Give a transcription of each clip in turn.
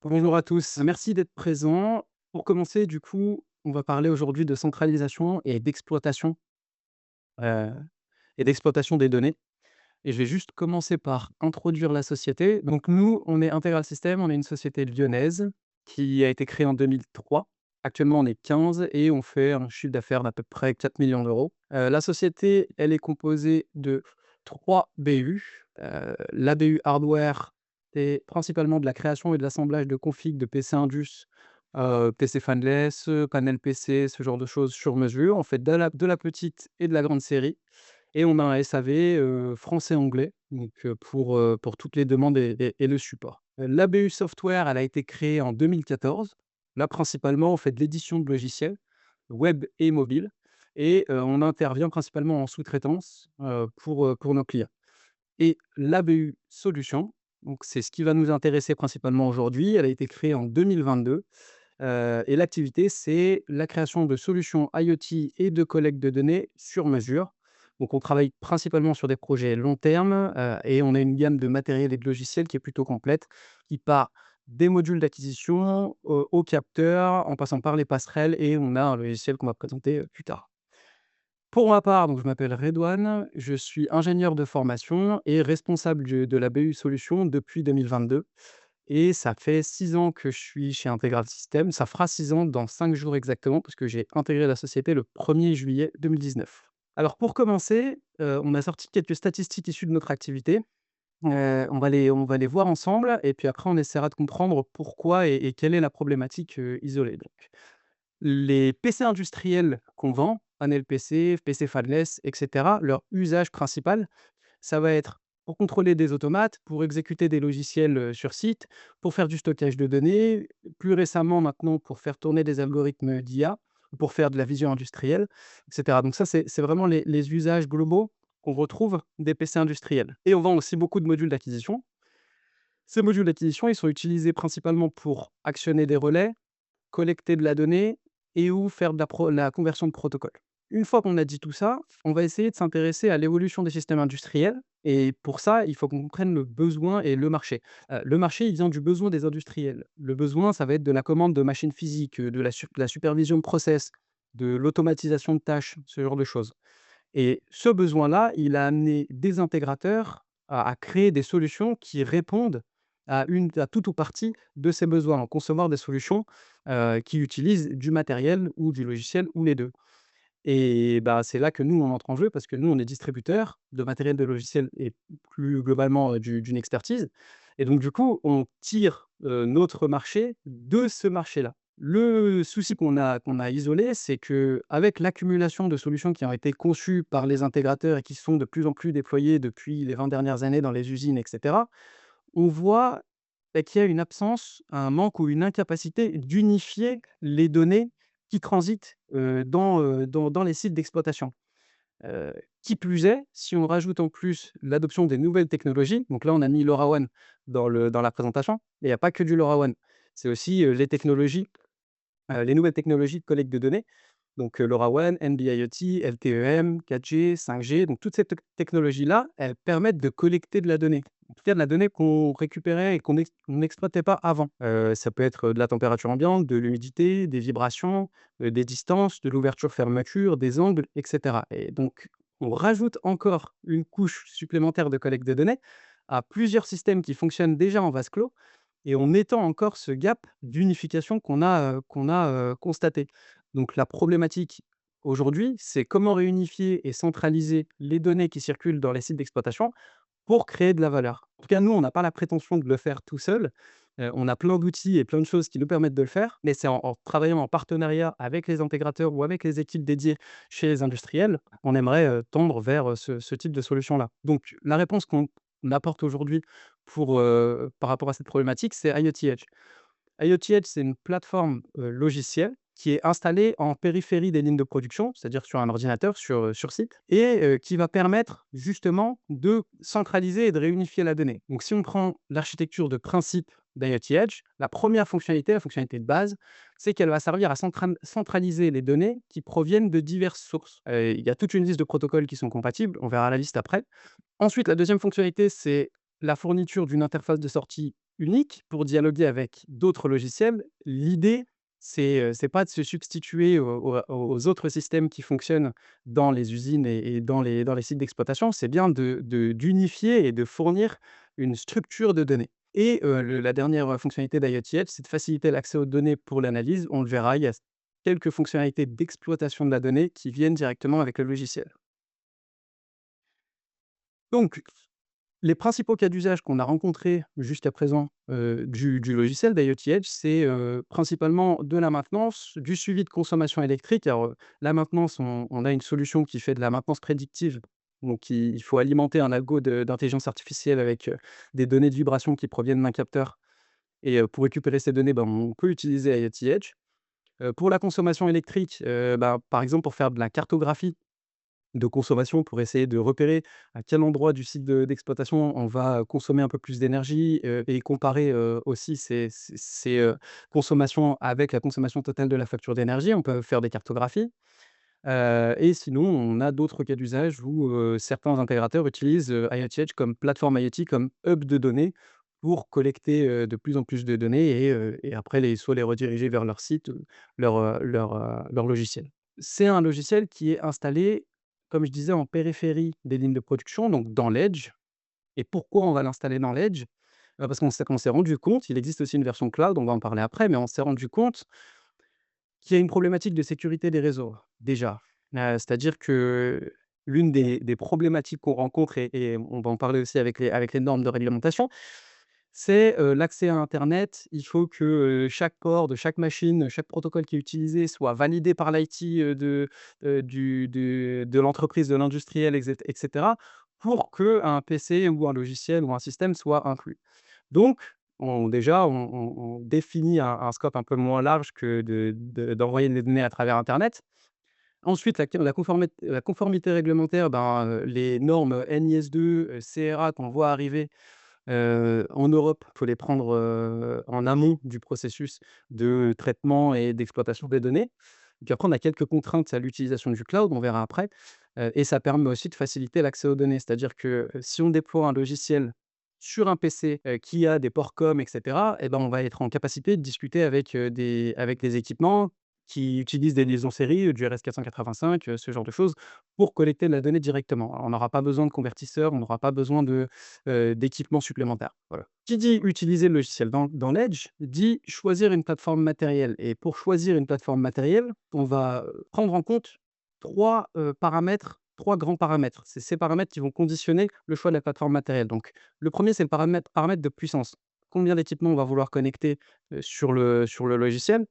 Bonjour à tous, merci d'être présents. Pour commencer, du coup, on va parler aujourd'hui de centralisation heu et d'exploitation des données et je vais juste commencer par introduire la société. Donc nous, on est Integral System, on est une société lyonnaise qui a été créée en 2003. Actuellement, on est 15 et on fait un chiffre d'affaires d'à peu près 4 millions d'euros. La société, elle est composée de 3 BU. La BU hardware, c'est principalement de la création et de l'assemblage de configs de PC Indus, PC fanless, panel PC, ce genre de choses sur mesure. On fait de la petite et de la grande série et on a un SAV, français-anglais, donc pour toutes les demandes et le support. L'ABU Software, elle a été créée en 2014. Là, principalement, on fait de l'édition de logiciels, web et mobile et on intervient principalement en sous-traitance, pour nos clients. Et l'ABU Solutions, donc c'est ce qui va nous intéresser principalement aujourd'hui. Elle a été créée en 2022, et l'activité, c'est la création de solutions IoT et de collecte de données sur mesure. Donc on travaille principalement sur des projets long terme, et on a une gamme de matériel et de logiciels qui est plutôt complète, qui part des modules d'acquisition, aux capteurs, en passant par les passerelles et on a un logiciel qu'on va présenter, plus tard. Pour ma part, donc je m'appelle Redouane, je suis ingénieur de formation et responsable de la BU Solutions depuis 2022 et ça fait 6 ans que je suis chez Integral System. Ça fera 6 ans dans 5 jours exactement parce que j'ai intégré la société le 1er juillet 2019. Alors pour commencer, on a sorti quelques statistiques issues de notre activité. On va les voir ensemble et puis après on essaiera de comprendre pourquoi et quelle est la problématique, isolée donc. Les PC industriels qu'on vend, panel PC, PC fanless et cetera, leur usage principal, ça va être pour contrôler des automates, pour exécuter des logiciels, sur site, pour faire du stockage de données, plus récemment maintenant pour faire tourner des algorithmes d'IA, pour faire de la vision industrielle et cetera. Donc ça, c'est vraiment les usages globaux qu'on retrouve des PC industriels et on vend aussi beaucoup de modules d'acquisition. Ces modules d'acquisition, ils sont utilisés principalement pour actionner des relais, collecter de la donnée et ou faire de la conversion de protocole. Une fois qu'on a dit tout ça, on va essayer de s'intéresser à l'évolution des systèmes industriels et pour ça, il faut qu'on comprenne le besoin et le marché. Le marché, il vient du besoin des industriels. Le besoin, ça va être de la commande de machines physiques, de la supervision de process, de l'automatisation de tâches, ce genre de choses et ce besoin-là, il a amené des intégrateurs à créer des solutions qui répondent à tout ou partie de ces besoins, en concevoir des solutions, qui utilisent du matériel ou du logiciel ou les 2. Et bah, c'est là que nous, on entre en jeu parce que nous, on est distributeurs de matériel, de logiciel et plus globalement, d'une expertise et donc du coup, on tire, notre marché de ce marché-là. Le souci qu'on a isolé, c'est qu'avec l'accumulation de solutions qui ont été conçues par les intégrateurs et qui sont de plus en plus déployées depuis les 20 dernières années dans les usines et cetera, on voit, qu'il y a une absence, un manque ou une incapacité d'unifier les données qui transitent, dans les sites d'exploitation. Qui plus est, si on rajoute en plus l'adoption des nouvelles technologies, donc là on a mis LoRaWAN dans la présentation, mais il y a pas que du LoRaWAN. C'est aussi, les nouvelles technologies de collecte de données, donc LoRaWAN, NB-IoT, LTE-M, 4G, 5G, donc toutes ces technologies-là, elles permettent de collecter de la donnée. En tout cas de la donnée qu'on récupérait et qu'on n'exploitait pas avant. Ça peut être, de la température ambiante, de l'humidité, des vibrations, des distances, de l'ouverture-fermeture, des angles et cetera et donc on rajoute encore une couche supplémentaire de collecte de données à plusieurs systèmes qui fonctionnent déjà en vase clos et on étend encore ce gap d'unification qu'on a constaté. Donc la problématique aujourd'hui, c'est comment réunifier et centraliser les données qui circulent dans les sites d'exploitation pour créer de la valeur. En tout cas, nous, on n'a pas la prétention de le faire tout seul. On a plein d'outils et plein de choses qui nous permettent de le faire, mais c'est en travaillant en partenariat avec les intégrateurs ou avec les équipes dédiées chez les industriels, on aimerait, tendre vers, ce type de solution-là. Donc la réponse qu'on apporte aujourd'hui par rapport à cette problématique, c'est IoT Edge. IoT Edge, c'est une plateforme, logicielle qui est installée en périphérie des lignes de production, c'est-à-dire sur un ordinateur sur site et qui va permettre justement de centraliser et de réunifier la donnée. Donc si on prend l'architecture de principe d'IoT Edge, la première fonctionnalité, la fonctionnalité de base, c'est qu'elle va servir à centraliser les données qui proviennent de diverses sources. Il y a toute une liste de protocoles qui sont compatibles, on verra la liste après. Ensuite, la deuxième fonctionnalité, c'est la fourniture d'une interface de sortie unique pour dialoguer avec d'autres logiciels. L'idée, c'est pas de se substituer aux autres systèmes qui fonctionnent dans les usines et dans les sites d'exploitation, c'est bien d'unifier et de fournir une structure de données. Et la dernière fonctionnalité d'IoT Edge, c'est de faciliter l'accès aux données pour l'analyse. On le verra, il y a quelques fonctionnalités d'exploitation de la donnée qui viennent directement avec le logiciel. Donc, les principaux cas d'usage qu'on a rencontrés jusqu'à présent, du logiciel d'IoT Edge, c'est, principalement de la maintenance, du suivi de consommation électrique. Alors, la maintenance, on a une solution qui fait de la maintenance prédictive. Donc il faut alimenter un algo d'intelligence artificielle avec, des données de vibration qui proviennent d'un capteur et pour récupérer ces données, ben, on peut utiliser IoT Edge. Pour la consommation électrique, bah, par exemple, pour faire de la cartographie de consommation pour essayer de repérer à quel endroit du site d'exploitation on va consommer un peu plus d'énergie, et comparer, aussi ces consommations avec la consommation totale de la facture d'énergie. On peut faire des cartographies, et sinon on a d'autres cas d'usage où, certains intégrateurs utilisent, IoT Edge comme plateforme IoT, comme hub de données pour collecter, de plus en plus de données et après soit les rediriger vers leur site, leur logiciel. C'est un logiciel qui est installé, comme je disais, en périphérie des lignes de production, donc dans l'Edge. Et pourquoi on va l'installer dans l'Edge? Parce qu'on s'est rendu compte, il existe aussi une version cloud, on va en parler après, mais on s'est rendu compte qu'il y a une problématique de sécurité des réseaux, déjà. C'est-à-dire que l'une des problématiques qu'on rencontre et on va en parler aussi avec les normes de réglementation, c'est, l'accès à internet. Il faut que, chaque port de chaque machine, chaque protocole qui est utilisé soit validé par l'IT, de l'entreprise, de l'industriel et cetera, pour qu'un PC ou un logiciel ou un système soit inclus. Donc on définit un scope un peu moins large que d'envoyer des données à travers internet. Ensuite, la conformité réglementaire, ben, les normes NIS2, CRA qu'on voit arriver en Europe, il faut les prendre, en amont du processus de traitement et d'exploitation des données. Puis après, on a quelques contraintes à l'utilisation du cloud, on verra après, et ça permet aussi de faciliter l'accès aux données. C'est-à-dire que, si on déploie un logiciel sur un PC, qui a des ports com et cetera, et ben, on va être en capacité de discuter avec des équipements qui utilisent des liaisons série, du RS485, ce genre de choses, pour collecter de la donnée directement. On n'aura pas besoin de convertisseurs, on n'aura pas besoin d'équipements supplémentaires. Voilà. Qui dit utiliser le logiciel dans l'Edge, dit choisir une plateforme matérielle et pour choisir une plateforme matérielle, on va, prendre en compte 3 paramètres, 3 grands paramètres. C'est ces paramètres qui vont conditionner le choix de la plateforme matérielle. Donc le premier, c'est le paramètre de puissance. Combien d'équipements on va vouloir connecter, sur le logiciel?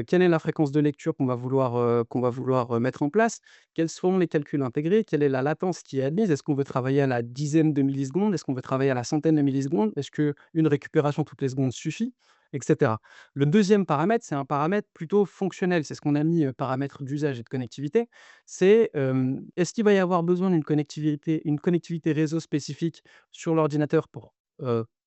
Quelle est la fréquence de lecture qu'on va vouloir mettre en place? Quels sont les calculs intégrés? Quelle est la latence qui est admise? Est-ce qu'on veut travailler à la dizaine de millisecondes? Est-ce qu'on veut travailler à la centaine de millisecondes? Est-ce qu'une récupération toutes les secondes suffit? Et cetera. Le deuxième paramètre, c'est un paramètre plutôt fonctionnel. C'est ce qu'on a mis, paramètre d'usage et de connectivité. C'est, est-ce qu'il va y avoir besoin d'une connectivité réseau spécifique sur l'ordinateur pour,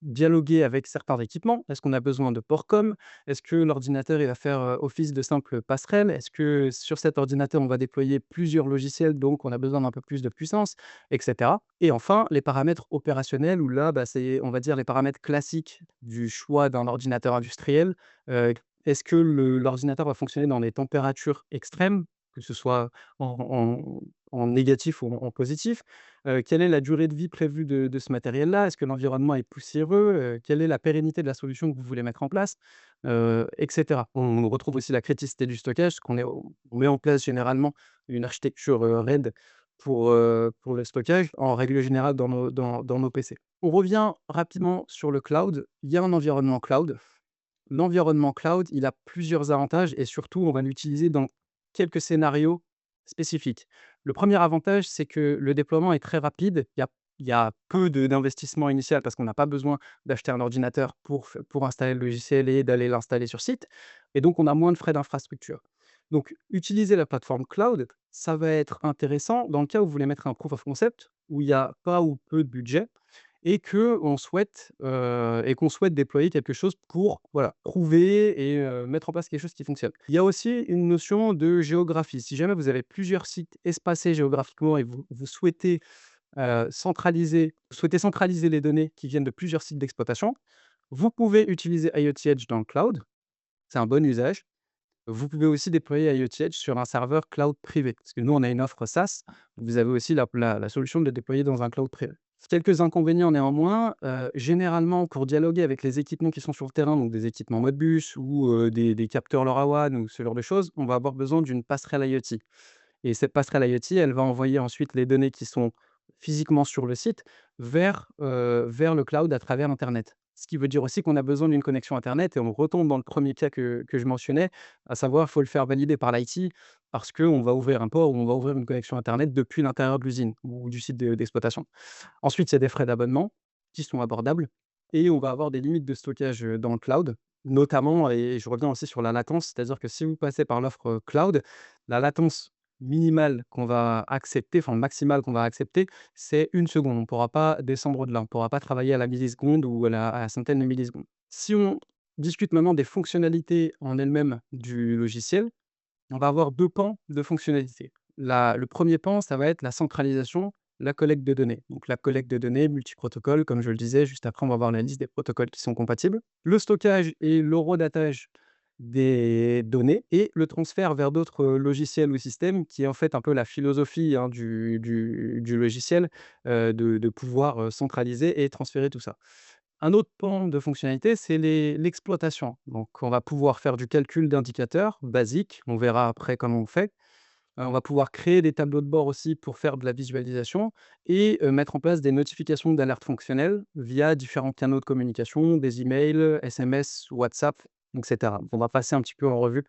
dialoguer avec certains équipements? Est-ce qu'on a besoin de ports com? Est-ce que l'ordinateur, il va faire, office de simple passerelle? Est-ce que sur cet ordinateur, on va déployer plusieurs logiciels, donc on a besoin d'un peu plus de puissance? Et cetera. Et enfin, les paramètres opérationnels où là, bah, c'est, on va dire, les paramètres classiques du choix d'un ordinateur industriel. Est-ce que l'ordinateur va fonctionner dans des températures extrêmes, que ce soit en négatif ou en positif? Quelle est la durée de vie prévue de ce matériel-là? Est-ce que l'environnement est poussiéreux? Quelle est la pérennité de la solution que vous voulez mettre en place? Et cetera. On retrouve aussi la criticité du stockage, on met en place généralement une architecture, RAID pour le stockage, en règle générale dans nos PC. On revient rapidement sur le cloud. Il y a un environnement cloud. L'environnement cloud, il a plusieurs avantages et surtout, on va l'utiliser dans quelques scénarios spécifiques. Le premier avantage, c'est que le déploiement est très rapide. Il y a peu d'investissement initial parce qu'on n'a pas besoin d'acheter un ordinateur pour installer le logiciel et d'aller l'installer sur site. Et donc, on a moins de frais d'infrastructure. Donc, utiliser la plateforme cloud, ça va être intéressant dans le cas où vous voulez mettre un proof of concept, où il y a pas ou peu de budget et qu'on souhaite déployer quelque chose pour, voilà, prouver et mettre en place quelque chose qui fonctionne. Il y a aussi une notion de géographie. Si jamais vous avez plusieurs sites espacés géographiquement et vous souhaitez centraliser les données qui viennent de plusieurs sites d'exploitation, Vous pouvez utiliser IoT Edge dans le cloud, c'est un bon usage. Vous pouvez aussi déployer IoT Edge sur un serveur cloud privé, parce que nous, on a une offre SaaS. Vous avez aussi la solution de le déployer dans un cloud privé. Quelques inconvénients néanmoins, généralement pour dialoguer avec les équipements qui sont sur le terrain, donc des équipements Modbus ou des capteurs LoRaWAN ou ce genre de choses, on va avoir besoin d'une passerelle IoT. Et cette passerelle IoT, elle va envoyer ensuite les données qui sont physiquement sur le site vers le cloud à travers internet. Ce qui veut dire aussi qu'on a besoin d'une connexion internet et on retombe dans le premier cas que je mentionnais, à savoir, il faut le faire valider par l'IT parce qu'on va ouvrir un port ou on va ouvrir une connexion internet depuis l'intérieur de l'usine ou du site d'exploitation. Ensuite, il y a des frais d'abonnement qui sont abordables et on va avoir des limites de stockage, dans le cloud, notamment et je reviens aussi sur la latence, c'est-à-dire que si vous passez par l'offre, cloud, la latence minimale qu'on va accepter, enfin maximale qu'on va accepter, c'est 1 seconde. On ne pourra pas descendre au-delà. On ne pourra pas travailler à la milliseconde ou à la centaine de millisecondes. Si on discute maintenant des fonctionnalités en elles-mêmes du logiciel, on va avoir 2 pans de fonctionnalités. Le premier pan, ça va être la centralisation, la collecte de données. Donc la collecte de données multiprotocole, comme je le disais, juste après, on va voir la liste des protocoles qui sont compatibles. Le stockage et l'horodatage des données et le transfert vers d'autres, logiciels ou systèmes qui est en fait un peu la philosophie, hein, du logiciel, de pouvoir, centraliser et transférer tout ça. Un autre pan de fonctionnalité, c'est l'exploitation. Donc, on va pouvoir faire du calcul d'indicateurs basiques. On verra après comment on fait. On va pouvoir créer des tableaux de bord aussi pour faire de la visualisation et mettre en place des notifications d'alerte fonctionnelles via différents canaux de communication, des emails, SMS, WhatsApp, et cetera. On va passer un petit peu en revue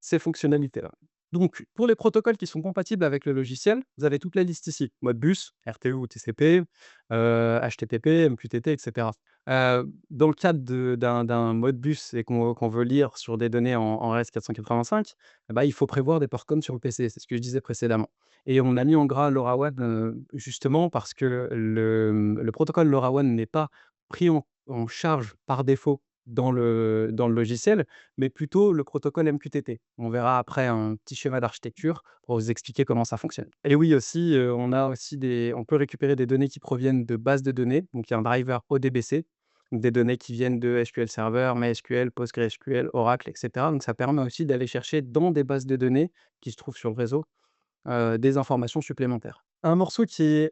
ces fonctionnalités-là. Donc, pour les protocoles qui sont compatibles avec le logiciel, vous avez toute la liste ici. Modbus, RTU ou TCP, HTTP, MQTT, et cetera. Dans le cadre d'un Modbus et qu'on veut lire sur des données en RS 485, eh bah, il faut prévoir des ports COM sur le PC, c'est ce que je disais précédemment. Et on a mis en gras LoRaWAN, justement parce que le protocole LoRaWAN n'est pas pris en charge par défaut dans le logiciel, mais plutôt le protocole MQTT. On verra après un petit schéma d'architecture pour vous expliquer comment ça fonctionne. Et oui aussi, on peut récupérer des données qui proviennent de bases de données, donc il y a un driver ODBC, donc des données qui viennent de SQL Server, MySQL, PostgreSQL, Oracle, et cetera. Donc ça permet aussi d'aller chercher dans des bases de données qui se trouvent sur le réseau, des informations supplémentaires. Un morceau qui est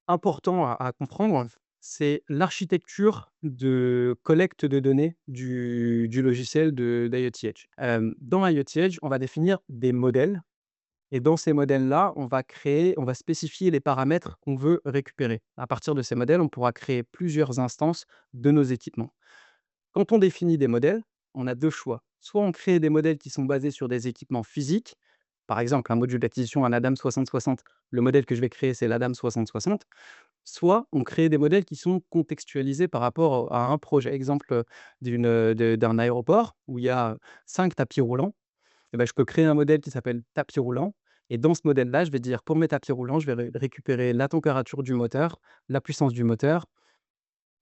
important à comprendre, c'est l'architecture de collecte de données du logiciel d'IoT Edge. Dans IoT Edge, on va définir des modèles et dans ces modèles-là, on va spécifier les paramètres qu'on veut récupérer. À partir de ces modèles, on pourra créer plusieurs instances de nos équipements. Quand on définit des modèles, on a 2 choix. Soit on crée des modèles qui sont basés sur des équipements physiques, par exemple un module d'acquisition, un ADAM 6060, le modèle que je vais créer, c'est l'ADAM 6060. Soit on crée des modèles qui sont contextualisés par rapport à un projet. Exemple, d'un aéroport où il y a 5 tapis roulants, et bah, je peux créer un modèle qui s'appelle tapis roulant et dans ce modèle-là, je vais dire pour mes tapis roulants, je vais récupérer la température du moteur, la puissance du moteur,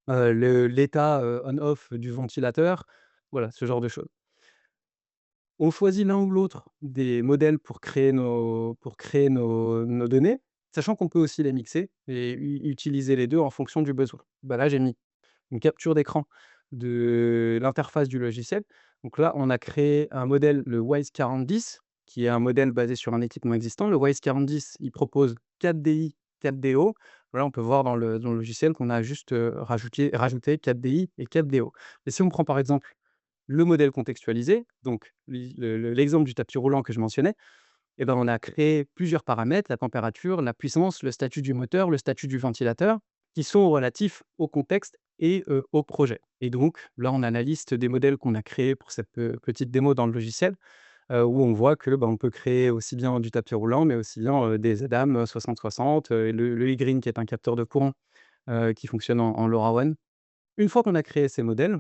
l'état, on-off du ventilateur, voilà, ce genre de choses. On choisit l'un ou l'autre des modèles pour créer nos données, sachant qu'on peut aussi les mixer et utiliser les 2 en fonction du besoin. Bah, là, j'ai mis une capture d'écran de l'interface du logiciel. Donc là, on a créé un modèle, le WISE 4010, qui est un modèle basé sur un équipement existant. Le WISE 4010, il propose 4 DI, 4 DO. Voilà, on peut voir dans le logiciel qu'on a juste, rajouté 4 DI et 4 DO. Et si on prend par exemple le modèle contextualisé, donc l'exemple du tapis roulant que je mentionnais, et ben, on a créé plusieurs paramètres, la température, la puissance, le statut du moteur, le statut du ventilateur, qui sont relatifs au contexte et au projet. Et donc là, on a la liste des modèles qu'on a créés pour cette petite démo dans le logiciel, où on voit que, bah, on peut créer aussi bien du tapis roulant, mais aussi bien, des ADAM 6060, le eGreen qui est un capteur de courant, qui fonctionne en LoRaWAN. Une fois qu'on a créé ces modèles,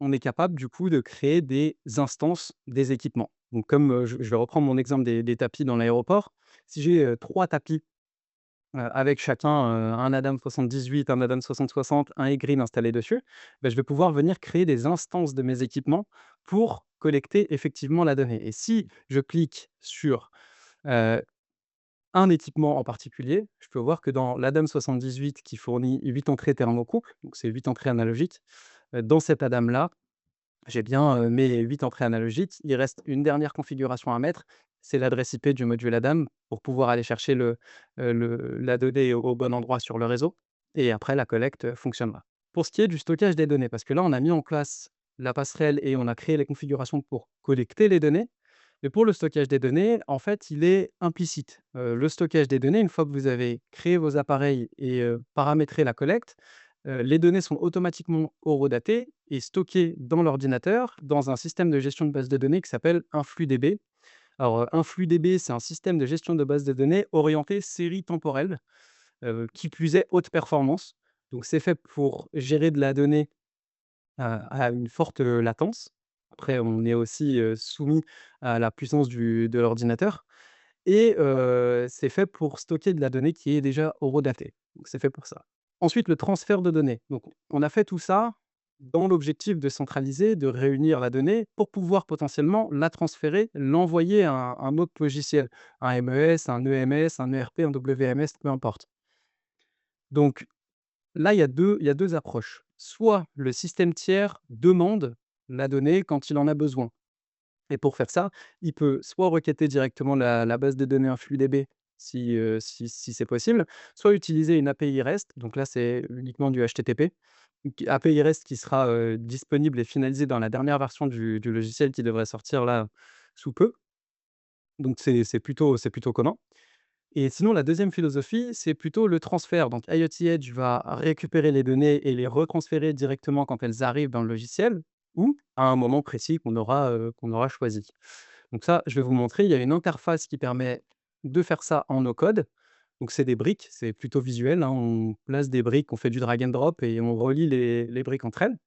on est capable du coup de créer des instances des équipements. Donc comme, je vais reprendre mon exemple des tapis dans l'aéroport. Si j'ai, 3 tapis, avec chacun, un Adam 78, un Adam 6060, un eGreen installé dessus, bah, je vais pouvoir venir créer des instances de mes équipements pour collecter effectivement la donnée. Et si je clique sur, un équipement en particulier, je peux voir que dans l'ADAM78 qui fournit 8 entrées thermocouple, donc c'est 8 entrées analogiques, dans cette ADAM-là, j'ai bien, mes 8 entrées analogiques. Il reste une dernière configuration à mettre, c'est l'adresse IP du module ADAM pour pouvoir aller chercher la donnée au bon endroit sur le réseau et après la collecte, fonctionnera. Pour ce qui est du stockage des données, parce que là, on a mis en place la passerelle et on a créé les configurations pour collecter les données, mais pour le stockage des données, en fait, il est implicite. Le stockage des données, une fois que vous avez créé vos appareils et paramétré la collecte, les données sont automatiquement horodatées et stockées dans l'ordinateur, dans un système de gestion de base de données qui s'appelle InfluDB. Alors, InfluDB, c'est un système de gestion de base de données orienté série temporelle, qui plus est haute performance. Donc c'est fait pour gérer de la donnée à une forte, latence. Après, on est aussi, soumis à la puissance de l'ordinateur et c'est fait pour stocker de la donnée qui est déjà horodatée. Donc c'est fait pour ça. Ensuite, le transfert de données. Donc on a fait tout ça dans l'objectif de centraliser, de réunir la donnée pour pouvoir potentiellement la transférer, l'envoyer à un autre logiciel, un MES, un EMS, un ERP, un WMS, peu importe. Donc là, il y a deux approches. Soit le système tiers demande la donnée quand il en a besoin et pour faire ça, il peut soit requêter directement la base de données InfluDB si c'est possible, soit utiliser une API REST, donc là, c'est uniquement du HTTP. API REST qui sera, disponible et finalisée dans la dernière version du logiciel qui devrait sortir là, sous peu. Donc c'est plutôt commun. Et sinon, la deuxième philosophie, c'est plutôt le transfert. Donc IoT Edge va récupérer les données et les retransférer directement quand elles arrivent dans le logiciel ou à un moment précis qu'on aura choisi. Donc ça, je vais vous montrer, il y a une interface qui permet de faire ça en no code. Donc c'est des briques, c'est plutôt visuel, hein. On place des briques, on fait du drag and drop et on relie les briques entre elles.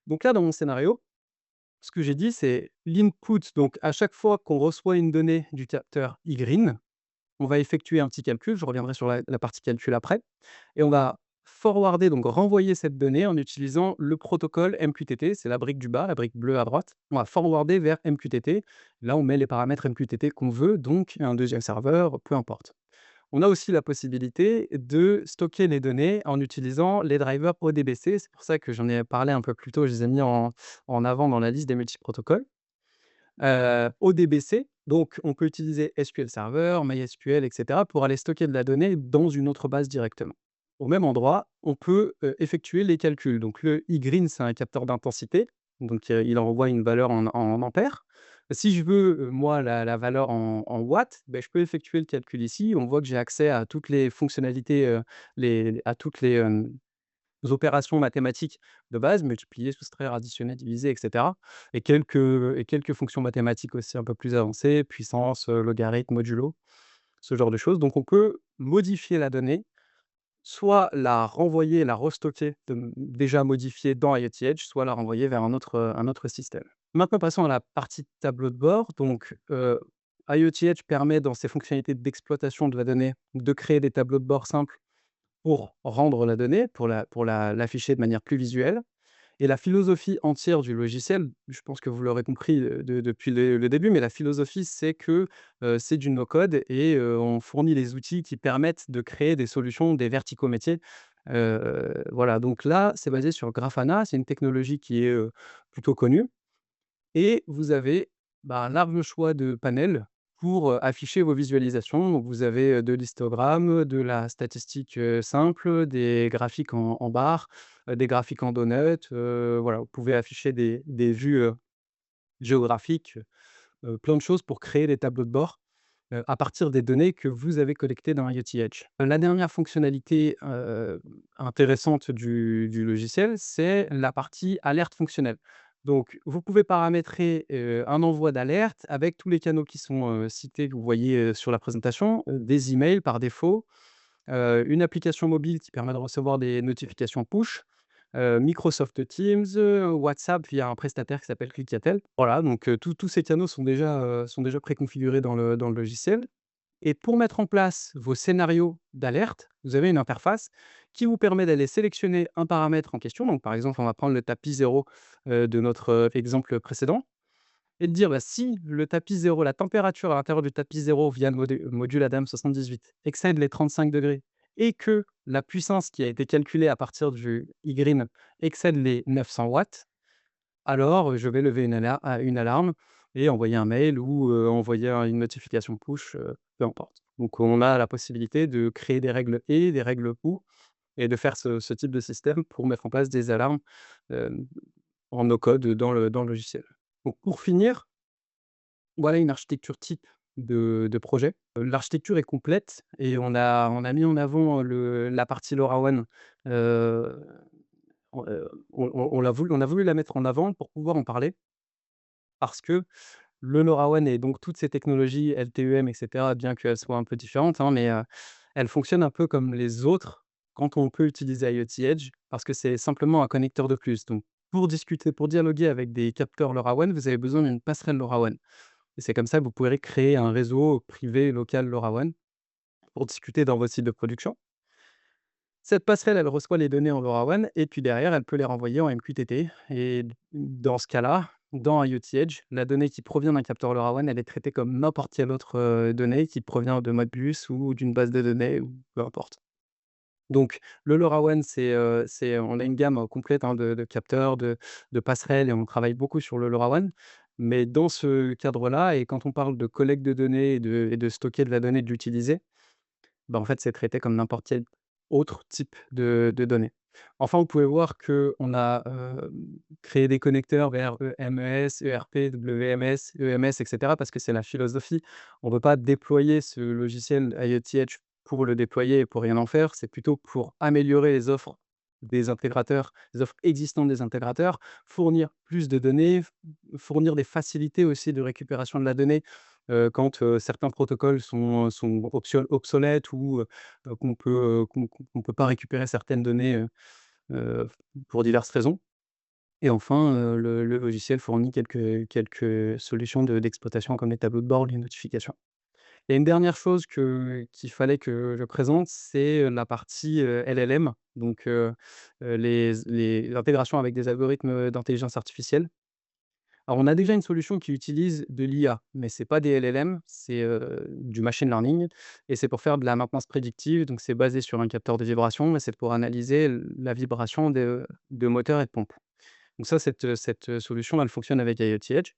Donc là, dans mon scénario, ce que j'ai dit, c'est l'input. Donc à chaque fois qu'on reçoit une donnée du capteur iGreen, on va effectuer un petit calcul, je reviendrai sur la partie calcul après et on va forwarder, donc renvoyer cette donnée en utilisant le protocole MQTT, c'est la brique du bas, la brique bleue à droite. On va forwarder vers MQTT. Là, on met les paramètres MQTT qu'on veut, donc un deuxième serveur, peu importe. On a aussi la possibilité de stocker les données en utilisant les drivers ODBC. C'est pour ça que j'en ai parlé un peu plus tôt, je les ai mis en avant dans la liste des multiprotocoles. ODBC, donc on peut utiliser SQL Server, MySQL et cetera pour aller stocker de la donnée dans une autre base directement. Au même endroit, on peut, effectuer les calculs. Donc le iGreen, c'est un capteur d'intensité, donc il envoie une valeur en ampères. Si je veux, moi, la valeur en watts, beh, je peux effectuer le calcul ici. On voit que j'ai accès à toutes les fonctionnalités, à toutes les, opérations mathématiques de base, multiplier, soustraire, additionner, diviser, et cetera et quelques fonctions mathématiques aussi un peu plus avancées, puissance, logarithme, modulo, ce genre de choses. Donc on peut modifier la donnée, soit la renvoyer, la restocker déjà modifiée dans IoT Edge, soit la renvoyer vers un autre système. Maintenant passons à la partie tableau de bord. Donc, IoT Edge permet dans ses fonctionnalités d'exploitation de la donnée, de créer des tableaux de bord simples pour rendre la donnée, l'afficher de manière plus visuelle et la philosophie entière du logiciel, je pense que vous l'aurez compris, depuis le début, mais la philosophie, c'est que, c'est du no-code et on fournit les outils qui permettent de créer des solutions, des verticaux métiers. Voilà, donc là, c'est basé sur Grafana, c'est une technologie qui est, plutôt connue et vous avez, bah, un large choix de panels pour, afficher vos visualisations. Donc vous avez, de l'histogramme, de la statistique, simple, des graphiques en barres, des graphiques en donuts, voilà, vous pouvez afficher des vues, géographiques, plein de choses pour créer des tableaux de bord, à partir des données que vous avez collectées dans IoT Edge. La dernière fonctionnalité, intéressante du logiciel, c'est la partie alerte fonctionnelle. Donc vous pouvez paramétrer, un envoi d'alerte avec tous les canaux qui sont, cités, que vous voyez, sur la présentation, des emails par défaut, une application mobile qui permet de recevoir des notifications push, Microsoft Teams, WhatsApp via un prestataire qui s'appelle Clicatel. Voilà, donc tous ces canaux sont déjà préconfigurés dans le logiciel et pour mettre en place vos scénarios d'alerte, vous avez une interface qui vous permet d'aller sélectionner un paramètre en question. Donc par exemple, on va prendre le tapis 0, de notre, exemple précédent et de dire, bah, si le tapis 0, la température à l'intérieur du tapis 0 via le module Adam78 excède les 35 degrés et que la puissance qui a été calculée à partir du iGreen excède les 900 watts, alors je vais lever une alarme et envoyer un mail ou envoyer une notification push, peu importe. Donc on a la possibilité de créer des règles et des règles ou et de faire ce type de système pour mettre en place des alarmes, hem, en no code dans le logiciel. Donc pour finir, voilà une architecture type de projet. L'architecture est complète et on a mis en avant la partie LoRaWAN, heu, on a voulu la mettre en avant pour pouvoir en parler parce que le LoRaWAN et donc toutes ces technologies LTE-M et cetera, bien qu'elles soient un peu différentes, hein, mais elles fonctionnent un peu comme les autres quand on peut utiliser IoT Edge parce que c'est simplement un connecteur de plus. Donc pour discuter, pour dialoguer avec des capteurs LoRaWAN, vous avez besoin d'une passerelle LoRaWAN et c'est comme ça que vous pourrez créer un réseau privé local LoRaWAN pour discuter dans vos sites de production. Cette passerelle, elle reçoit les données en LoRaWAN et puis derrière, elle peut les renvoyer en MQTT et dans ce cas-là, dans IoT Edge, la donnée qui provient d'un capteur LoRaWAN, elle est traitée comme n'importe quelle autre, donnée qui provient de Modbus ou d'une base de données ou peu importe. Donc le LoRaWAN, on a une gamme, complète, hein, de capteurs, de passerelles et on travaille beaucoup sur le LoRaWAN. Mais dans ce cadre-là et quand on parle de collecte de données et de stocker de la donnée, de l'utiliser, bah, en fait, c'est traité comme n'importe quel autre type de données. Enfin, vous pouvez voir qu'on a, créé des connecteurs vers MES, ERP, WMS, EMS et cetera parce que c'est la philosophie. On ne veut pas déployer ce logiciel IoT Edge pour le déployer et pour rien en faire. C'est plutôt pour améliorer les offres des intégrateurs, les offres existantes des intégrateurs, fournir plus de données, fournir des facilités aussi de récupération de la donnée quand, certains protocoles sont obsolètes ou, qu'on peut pas récupérer certaines données, heu, pour diverses raisons et enfin, le logiciel fournit quelques solutions d'exploitation comme les tableaux de bord, les notifications. Il y a une dernière chose qu'il fallait que je présente, c'est, la partie, LLM, donc l'intégration avec des algorithmes d'intelligence artificielle. Alors, on a déjà une solution qui utilise de l'IA, mais c'est pas des LLM, c'est, du machine learning et c'est pour faire de la maintenance prédictive. Donc c'est basé sur un capteur de vibration et c'est pour analyser la vibration de moteurs et de pompes. Donc ça, cette solution, elle fonctionne avec IoT Edge.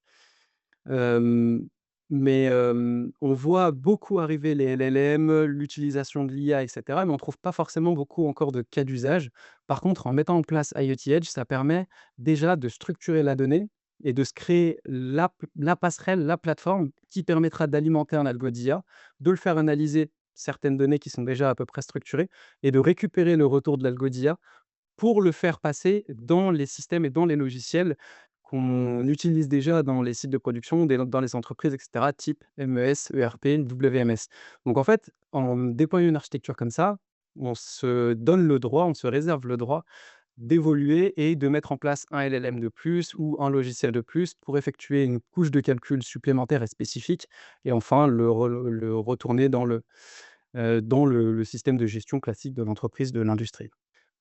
Hem, on voit beaucoup arriver les LLM, l'utilisation de l'IA et cetera, mais on trouve pas forcément beaucoup encore de cas d'usage. Par contre, en mettant en place IoT Edge, ça permet déjà de structurer la donnée et de se créer la passerelle, la plateforme qui permettra d'alimenter un algo d'IA, de le faire analyser certaines données qui sont déjà à peu près structurées et de récupérer le retour de l'algo d'IA pour le faire passer dans les systèmes et dans les logiciels qu'on utilise déjà dans les sites de production, dans les entreprises et cetera, type MES, ERP, WMS. Donc en fait, en déployant une architecture comme ça, on se donne le droit, on se réserve le droit d'évoluer et de mettre en place un LLM de plus ou un logiciel de plus pour effectuer une couche de calcul supplémentaire et spécifique et enfin le retourner dans le système de gestion classique de l'entreprise, de l'industrie.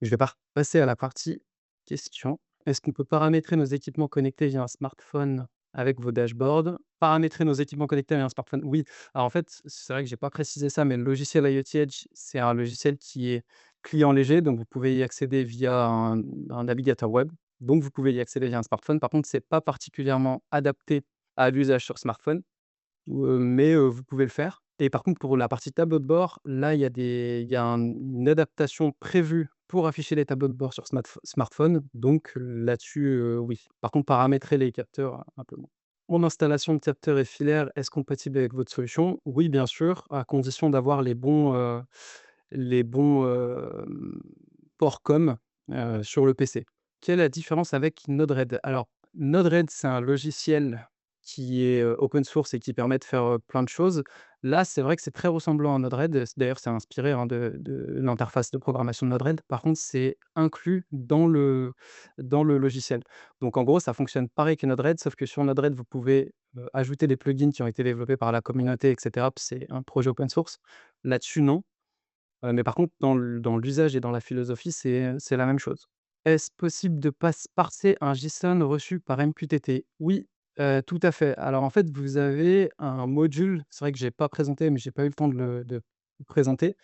Je vais passer à la partie questions. Est-ce qu'on peut paramétrer nos équipements connectés via un smartphone avec vos dashboards? Paramétrer nos équipements connectés via un smartphone, oui. Alors en fait, c'est vrai que j'ai pas précisé ça, mais le logiciel IoT Edge, c'est un logiciel qui est client léger, donc vous pouvez y accéder via un navigateur web. Donc vous pouvez y accéder via un smartphone. Par contre, c'est pas particulièrement adapté à l'usage sur smartphone. Mais vous pouvez le faire et par contre pour la partie tableau de bord, là, il y a une adaptation prévue pour afficher les tableaux de bord sur smartphone donc là-dessus, oui. Par contre paramétrer les capteurs, un peu moins. Mon installation de capteurs et filaires, est-ce compatible avec votre solution? Oui, bien sûr, à condition d'avoir les bons ports COM, sur le PC. Quelle est la différence avec Node-RED? Alors, Node-RED, c'est un logiciel qui est, open source et qui permet de faire, plein de choses. Là, c'est vrai que c'est très ressemblant à Node-RED, d'ailleurs, c'est inspiré, hein, de l'interface de programmation de Node-RED. Par contre, c'est inclus dans le logiciel. Donc en gros, ça fonctionne pareil que Node-RED, sauf que sur Node-RED, vous pouvez, ajouter des plugins qui ont été développés par la communauté et cetera, c'est un projet open source. Là-dessus, non. Mais par contre, dans l'usage et dans la philosophie, c'est la même chose. Est-ce possible de parser un JSON reçu par MQTT? Oui, Tout à fait. Alors en fait, vous avez un module, c'est vrai que j'ai pas présenté, mais j'ai pas eu le temps de présenter,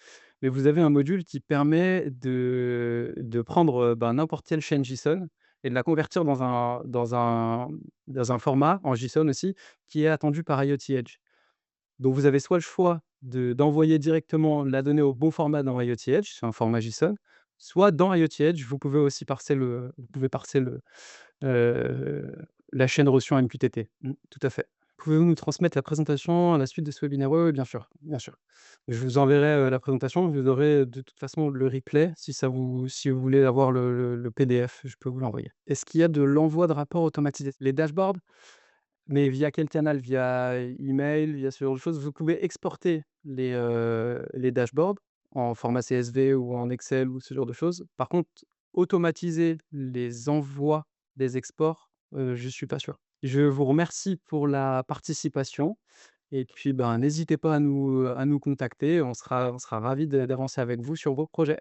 mais vous avez un module qui permet de prendre, n'importe quelle chaîne JSON et de la convertir dans un format en JSON aussi, qui est attendu par IoT Edge. Donc vous avez soit le choix d'envoyer directement la donnée au bon format dans IoT Edge, c'est un format JSON, soit dans IoT Edge, vous pouvez parser heu, la chaîne reçue en MQTT. Tout à fait. Pouvez-vous nous transmettre la présentation à la suite de ce webinaire? Oui, oui, bien sûr, bien sûr. Je vous enverrai, la présentation, vous aurez de toute façon le replay si vous voulez avoir le PDF, je peux vous l'envoyer. Est-ce qu'il y a de l'envoi de rapports automatisés? Les dashboards? Mais via quel canal? Via email, via ce genre de choses? Vous pouvez exporter les dashboards en format CSV ou en Excel ou ce genre de choses. Par contre, automatiser les envois des exports, je suis pas sûr. Je vous remercie pour la participation et puis, ben, n'hésitez pas à nous contacter. On sera ravis d'avancer avec vous sur vos projets.